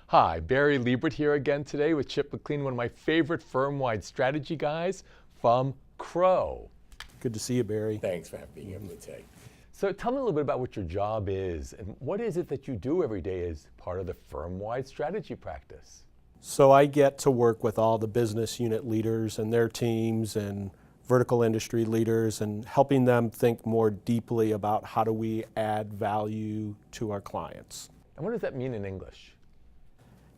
Hi, Barry Liebert here again today with Chip McLean, one of my favorite firm-wide strategy guys from Crowe. Good to see you, Barry. Thanks for being here today. So tell me a little bit about what your job is and what is it that you do every day as part of the firm-wide strategy practice? So I get to work with all the business unit leaders and their teams and vertical industry leaders and helping them think more deeply about how do we add value to our clients. And what does that mean in English?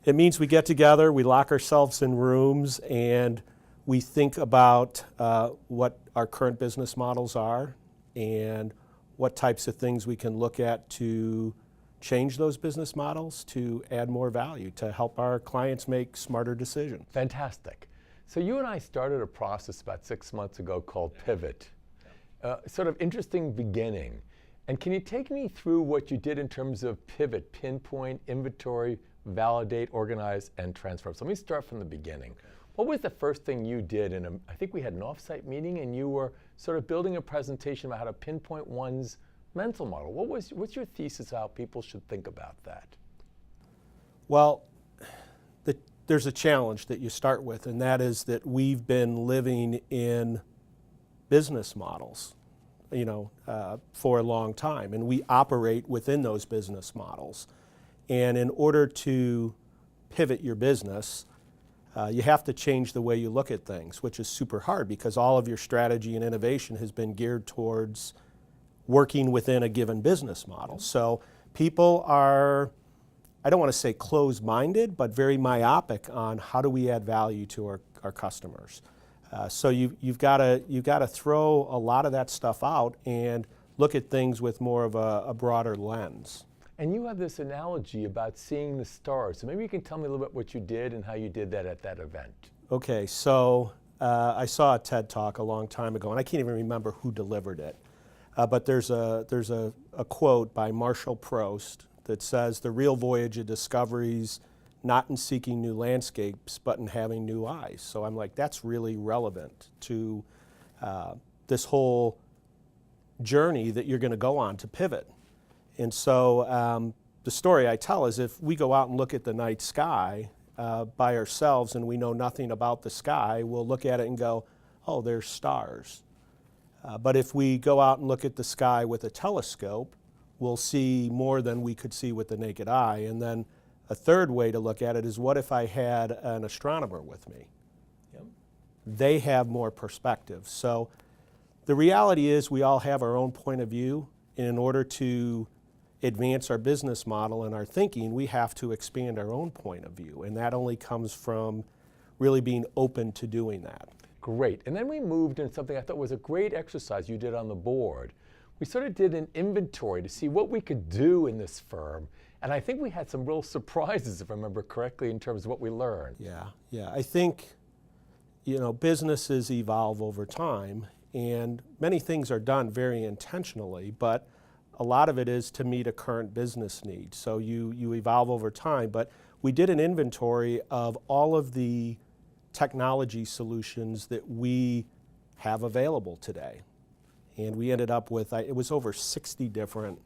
It means we get together, we lock ourselves in rooms, and we think about what our current business models are and what types of things we can look at to change those business models to add more value, to help our clients make smarter decisions. Fantastic. So you and I started a process about 6 months ago called Pivot. Sort of interesting beginning. And can you take me through what you did in terms of Pivot, pinpoint, inventory, validate, organize, and transform? So let me start from the beginning. Okay. What was the first thing you did I think we had an offsite meeting and you were sort of building a presentation about how to pinpoint one's mental model. What's your thesis how people should think about that? Well, there's a challenge that you start with, and that is that we've been living in business models, for a long time, and we operate within those business models. And in order to pivot your business, you have to change the way you look at things, which is super hard because all of your strategy and innovation has been geared towards working within a given business model. So people are, I don't want to say closed-minded, but very myopic on how do we add value to our customers. So you've got to throw a lot of that stuff out and look at things with more of a broader lens. And you have this analogy about seeing the stars. So maybe you can tell me a little bit what you did and how you did that at that event. Okay, so I saw a TED Talk a long time ago, and I can't even remember who delivered it. But there's a quote by Marshall Proust that says, "The real voyage of discoveries, not in seeking new landscapes, but in having new eyes." So I'm like, that's really relevant to this whole journey that you're going to go on to pivot. And so the story I tell is if we go out and look at the night sky by ourselves and we know nothing about the sky, we'll look at it and go, oh, there's stars. But if we go out and look at the sky with a telescope, we'll see more than we could see with the naked eye. And then a third way to look at it is, what if I had an astronomer with me? Yep. They have more perspective. So the reality is we all have our own point of view. And in order to advance our business model and our thinking, we have to expand our own point of view. And that only comes from really being open to doing that. Great. And then we moved into something I thought was a great exercise you did on the board. We sort of did an inventory to see what we could do in this firm. And I think we had some real surprises, if I remember correctly, in terms of what we learned. Yeah. I think, businesses evolve over time, and many things are done very intentionally, but a lot of it is to meet a current business need. So you evolve over time, but we did an inventory of all of the technology solutions that we have available today. And we ended up with, it was over 60 different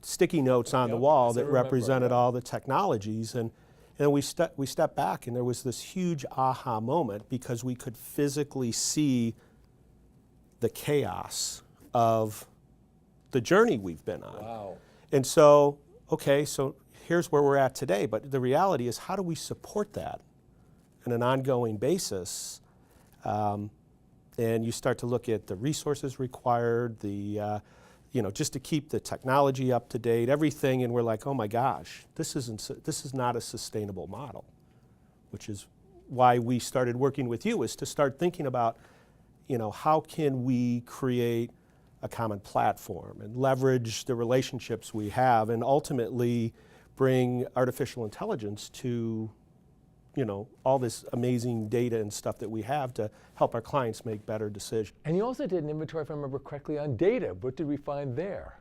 sticky notes on the wall that represented all the technologies. And we stepped back, and there was this huge aha moment because we could physically see the chaos of the journey we've been on. Wow. And so, okay, so here's where we're at today, but the reality is, how do we support that on an ongoing basis? And you start to look at the resources required, just to keep the technology up to date, everything, and we're like, oh my gosh, this is not a sustainable model, which is why we started working with you, is to start thinking about, how can we create a common platform and leverage the relationships we have and ultimately bring artificial intelligence to all this amazing data and stuff that we have to help our clients make better decisions. And you also did an inventory, if I remember correctly, on data. What did we find there?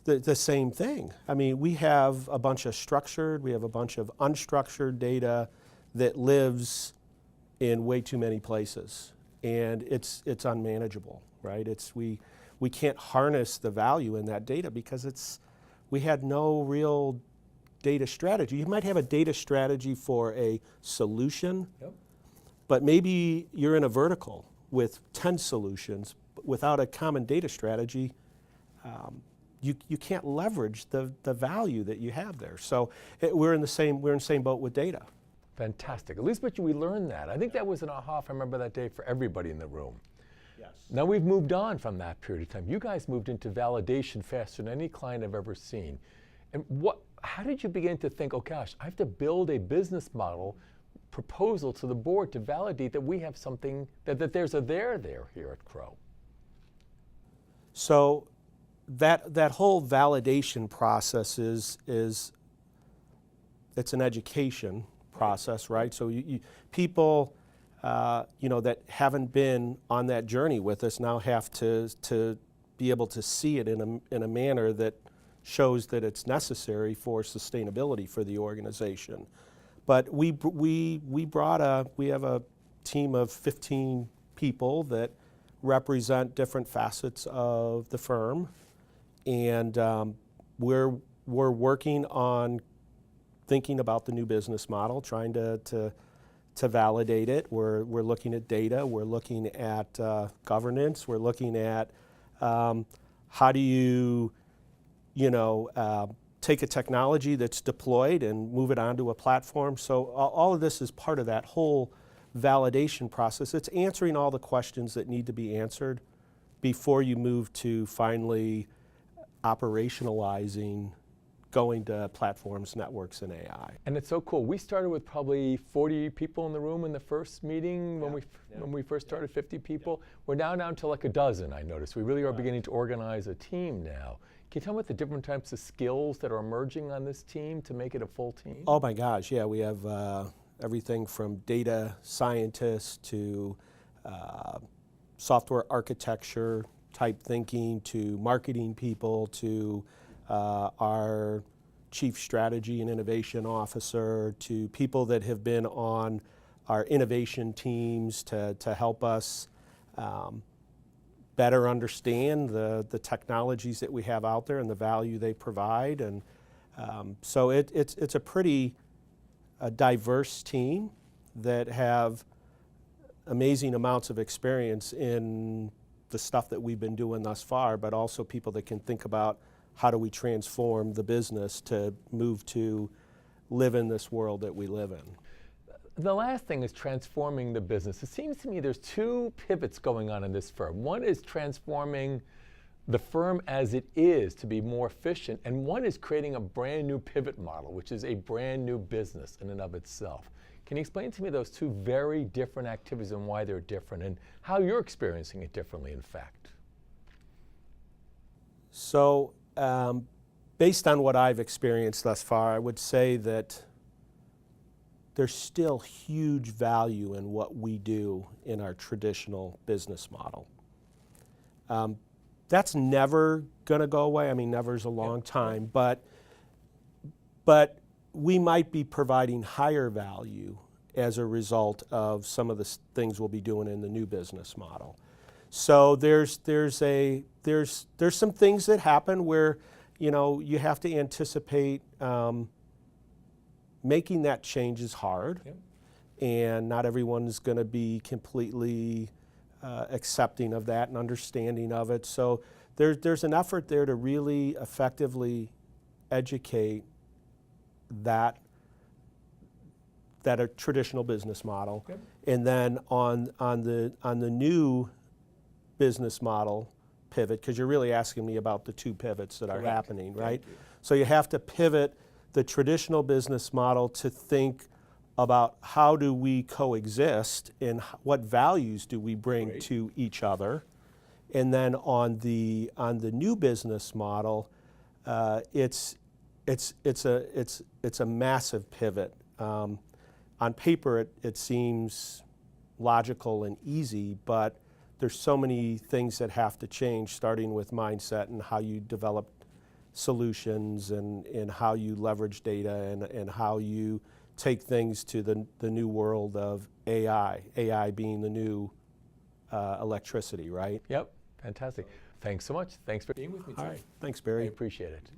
The same thing. I mean, we have a bunch of structured, we have a bunch of unstructured data that lives in way too many places. and it's unmanageable, right? We can't harness the value in that data because we had no real data strategy. You might have a data strategy for a solution, but maybe you're in a vertical with 10 solutions, but without a common data strategy, you can't leverage the value that you have there. So we're in the same boat with data. Fantastic. At least we learned that. I think that was an aha, if I remember that day, for everybody in the room. Yes. Now we've moved on from that period of time. You guys moved into validation faster than any client I've ever seen. And how did you begin to think, oh gosh, I have to build a business model proposal to the board to validate that we have something, that there's a there here at Crowe? So that whole validation process is it's an education process, right? So people that haven't been on that journey with us now have to be able to see it in a manner that shows that it's necessary for sustainability for the organization. But we have a team of 15 people that represent different facets of the firm, and we're working on thinking about the new business model, trying to validate it. We're looking at data. We're looking at governance. We're looking at how do you take a technology that's deployed and move it onto a platform. So all of this is part of that whole validation process. It's answering all the questions that need to be answered before you move to finally operationalizing, going to platforms, networks, and AI. And it's so cool. We started with probably 40 people in the room in the first meeting when we first started, 50 people. We're now down to like a dozen, I noticed. We really are beginning to organize a team now. Can you tell me about the different types of skills that are emerging on this team to make it a full team? Oh my gosh, yeah, we have everything from data scientists to software architecture type thinking to marketing people to our chief strategy and innovation officer to people that have been on our innovation teams to help us better understand the technologies that we have out there and the value they provide. And so it's a pretty diverse team that have amazing amounts of experience in the stuff that we've been doing thus far, but also people that can think about how do we transform the business to move to live in this world that we live in. The last thing is transforming the business. It seems to me there's two pivots going on in this firm. One is transforming the firm as it is to be more efficient, and one is creating a brand new pivot model, which is a brand new business in and of itself. Can you explain to me those two very different activities and why they're different and how you're experiencing it differently, in fact? So, based on what I've experienced thus far, I would say that there's still huge value in what we do in our traditional business model. That's never going to go away. I mean, never's a long time, but we might be providing higher value as a result of some of the things we'll be doing in the new business model. So there's some things that happen where you have to anticipate making that change is hard, and not everyone's going to be completely accepting of that and understanding of it. So there's an effort there to really effectively educate that a traditional business model, and then on the new business model pivot, because you're really asking me about the two pivots that are happening, right? So you have to pivot the traditional business model to think about how do we coexist and what values do we bring to each other, and then on the new business model, it's a massive pivot. On paper, it seems logical and easy, but there's so many things that have to change, starting with mindset and how you develop solutions and how you leverage data and how you take things to the new world of AI being the new electricity, right? Yep, fantastic. Thanks so much. Thanks for being with me today. All right. Thanks, I Barry. appreciate it.